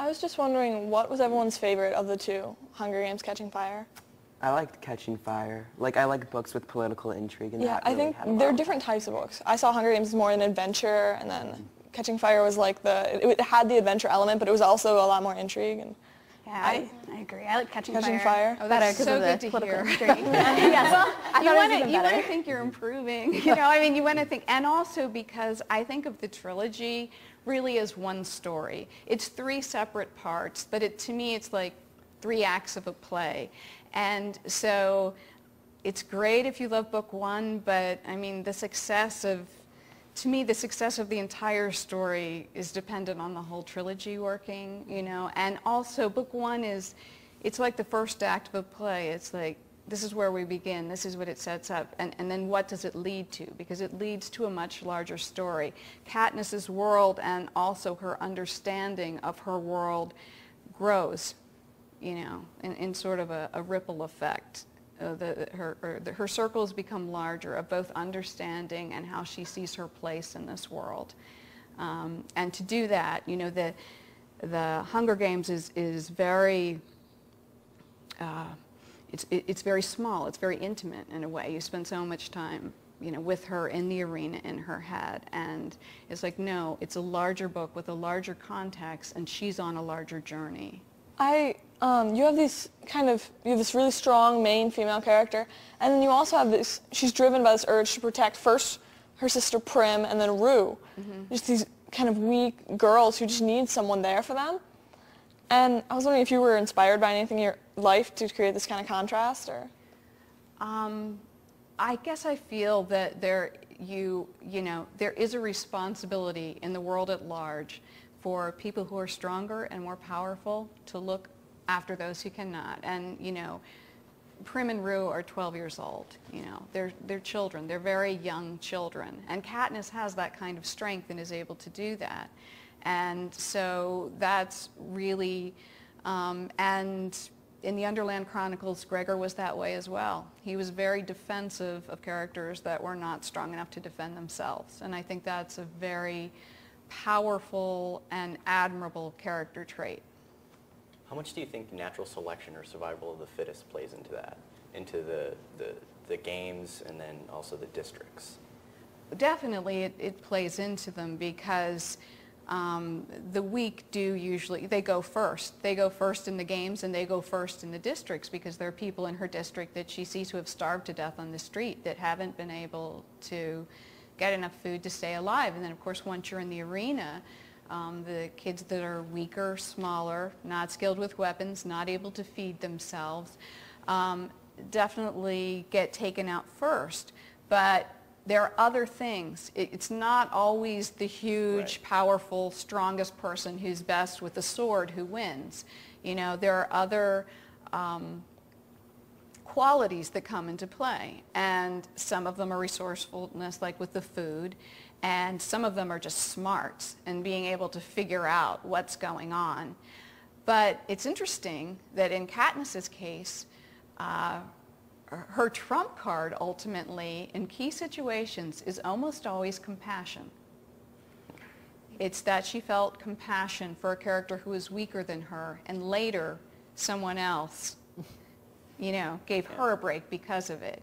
I was just wondering, what was everyone's favorite of the two, Hunger Games, Catching Fire? I liked Catching Fire. Like, I like books with political intrigue, and Yeah, that I really think had a lot there are of different that. types of books. I saw Hunger Games as more an adventure, and then Catching Fire was like it had the adventure element, but it was also a lot more intrigue. And Yeah, I agree. I like Catching Catching Fire. Oh, that's so good to political hear. intrigue. Yes, I You thought want it was even to better. think you're improving. You know, I mean, you want to think, and also because I think of the trilogy really as one story. It's 3 separate parts, but to me, it's like 3 acts of a play. And so it's great if you love book 1, but I mean, to me, the success of the entire story is dependent on the whole trilogy working, you know, and also book 1 it's like the first act of a play. It's like, this is where we begin, this is what it sets up, and then what does it lead to? Because it leads to a much larger story. Katniss's world and also her understanding of her world grows, you know, in sort of a ripple effect. Her circles become larger of both understanding and how she sees her place in this world. And to do that, you know, the Hunger Games is very, it's very small, it's very intimate in a way. You spend so much time, you know, with her in the arena in her head, and it's like, no, it's a larger book with a larger context, and she's on a larger journey. You have this really strong main female character, and then you also have this, she's driven by this urge to protect first her sister Prim and then Rue. Just these kind of weak girls who just need someone there for them. And I was wondering if you were inspired by anything in your life to create this kind of contrast, or? I guess I feel that there is a responsibility in the world at large for people who are stronger and more powerful to look after those who cannot. And, you know, Prim and Rue are 12 years old, you know, they're children, they're very young children. And Katniss has that kind of strength and is able to do that. And so that's really, and in the Underland Chronicles, Gregor was that way as well. He was very defensive of characters that were not strong enough to defend themselves. And I think that's a very powerful and admirable character trait. How much do you think natural selection or survival of the fittest plays into that, into the games and then also the districts? Definitely it plays into them, because the weak they go first. They go first in the games and they go first in the districts, because there are people in her district that she sees who have starved to death on the street that haven't been able to get enough food to stay alive. And then of course once you're in the arena, the kids that are weaker, smaller, not skilled with weapons, not able to feed themselves, definitely get taken out first. But there are other things. It's not always the huge, powerful, strongest person who's best with the sword who wins. You know, there are other qualities that come into play, and some of them are resourcefulness, like with the food, and some of them are just smarts and being able to figure out what's going on. But it's interesting that in Katniss's case, her trump card ultimately in key situations is almost always compassion. It's that she felt compassion for a character who was weaker than her, and later someone else, you know, gave her a break because of it.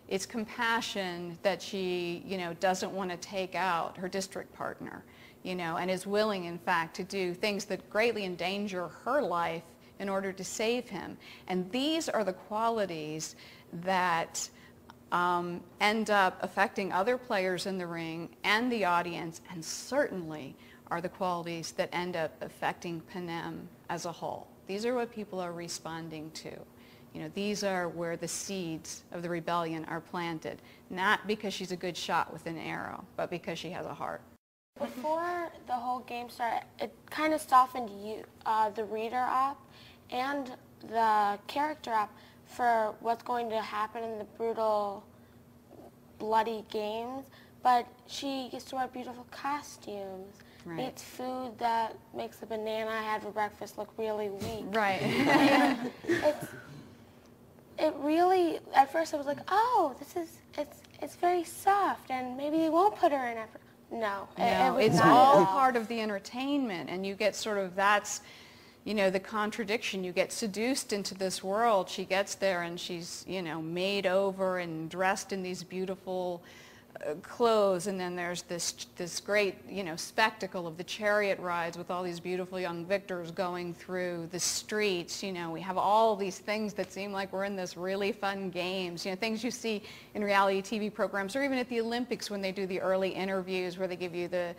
It's compassion that she, you know, doesn't want to take out her district partner, you know, and is willing, in fact, to do things that greatly endanger her life in order to save him. And these are the qualities that end up affecting other players in the ring and the audience, and certainly are the qualities that end up affecting Panem as a whole. These are what people are responding to. You know, these are where the seeds of the rebellion are planted, not because she's a good shot with an arrow, but because she has a heart. Before the whole game started, it kind of softened the reader up and the character up for what's going to happen in the brutal, bloody games, but she gets to wear beautiful costumes, eats food that makes the banana I had for breakfast look really weak. Right. It really, at first I was like, oh, it's very soft, and maybe they won't put her in effort. No, it's all part of the entertainment, and you get sort of, that's you know, the contradiction. You get seduced into this world. She gets there and she's, you know, made over and dressed in these beautiful clothes, and then there's this great, you know, spectacle of the chariot rides with all these beautiful young victors going through the streets. You know, we have all these things that seem like we're in this really fun games, you know, things you see in reality TV programs, or even at the Olympics when they do the early interviews where they give you the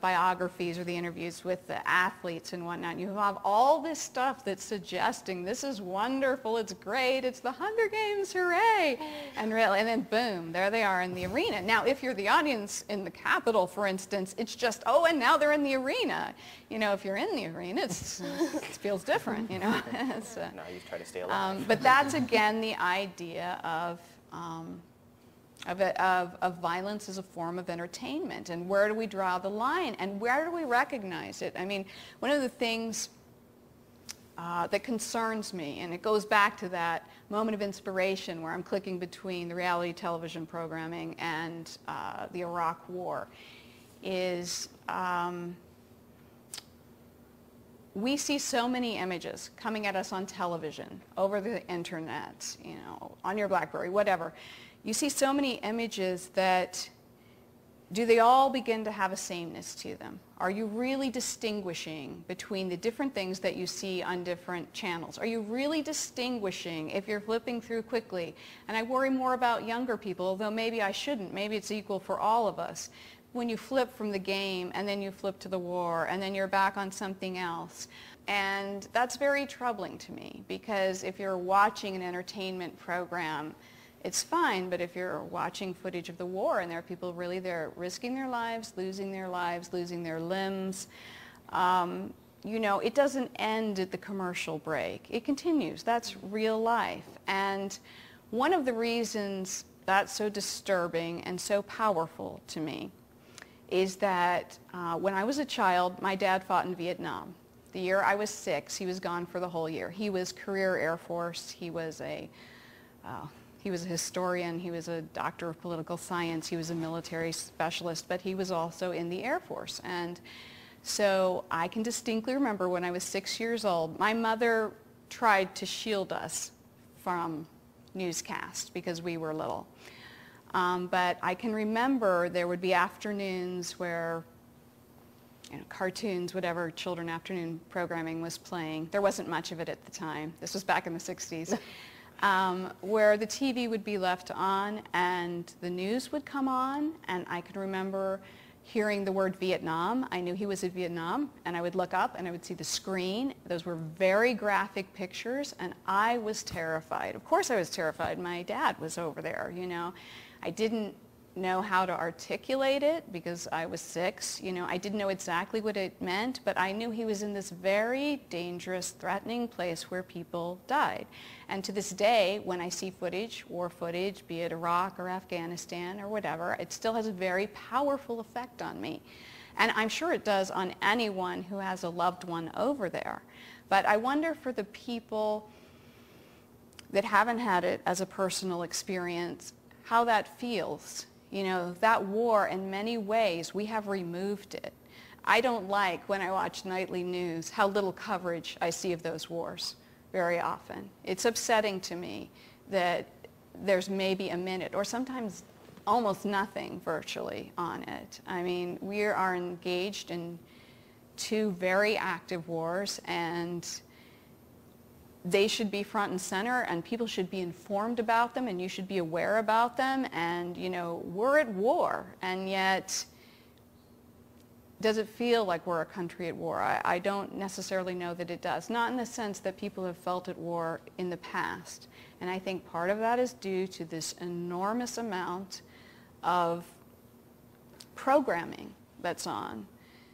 biographies or the interviews with the athletes and whatnot. You have all this stuff that's suggesting this is wonderful, it's great, it's the Hunger Games, hooray! And then boom, there they are in the arena. Now, if you're the audience in the Capitol, for instance, it's just, oh, and now they're in the arena. You know, if you're in the arena, it feels different, you know. Now you try to stay alive. But that's, again, the idea of violence as a form of entertainment, and where do we draw the line, and where do we recognize it? I mean, one of the things that concerns me, and it goes back to that moment of inspiration where I'm clicking between the reality television programming and the Iraq War, is we see so many images coming at us on television, over the internet, you know, on your BlackBerry, whatever. You see so many images that, do they all begin to have a sameness to them? Are you really distinguishing between the different things that you see on different channels? Are you really distinguishing if you're flipping through quickly? And I worry more about younger people, although maybe I shouldn't. Maybe it's equal for all of us. When you flip from the game and then you flip to the war and then you're back on something else. And that's very troubling to me, because if you're watching an entertainment program, it's fine, but if you're watching footage of the war and there are people really there risking their lives, losing their limbs, you know, it doesn't end at the commercial break. It continues. That's real life. And one of the reasons that's so disturbing and so powerful to me is that when I was a child, my dad fought in Vietnam. The year I was 6, he was gone for the whole year. He was career Air Force. He was a historian, he was a doctor of political science, he was a military specialist, but he was also in the Air Force. And so I can distinctly remember when I was 6 years old, my mother tried to shield us from newscasts because we were little. But I can remember there would be afternoons where, you know, cartoons, whatever children afternoon programming was playing. There wasn't much of it at the time. This was back in the 60s. Where the TV would be left on and the news would come on, and I can remember hearing the word Vietnam. I knew he was in Vietnam, and I would look up and I would see the screen. Those were very graphic pictures, and I was terrified. Of course I was terrified. My dad was over there, you know. I didn't know how to articulate it because I was 6. You know, I didn't know exactly what it meant, but I knew he was in this very dangerous, threatening place where people died. And to this day, when I see footage, war footage, be it Iraq or Afghanistan or whatever, it still has a very powerful effect on me. And I'm sure it does on anyone who has a loved one over there. But I wonder for the people that haven't had it as a personal experience, how that feels. You know, that war, in many ways, we have removed it. I don't like, when I watch nightly news, how little coverage I see of those wars very often. It's upsetting to me that there's maybe a minute, or sometimes almost nothing virtually on it. I mean, we are engaged in 2 very active wars, and they should be front and center, and people should be informed about them, and you should be aware about them. And, you know, we're at war, and yet does it feel like we're a country at war? I don't necessarily know that it does. Not in the sense that people have felt at war in the past. And I think part of that is due to this enormous amount of programming that's on,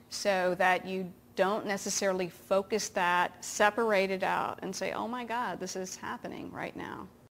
so that you don't necessarily focus that, separate it out, and say, oh my God, this is happening right now.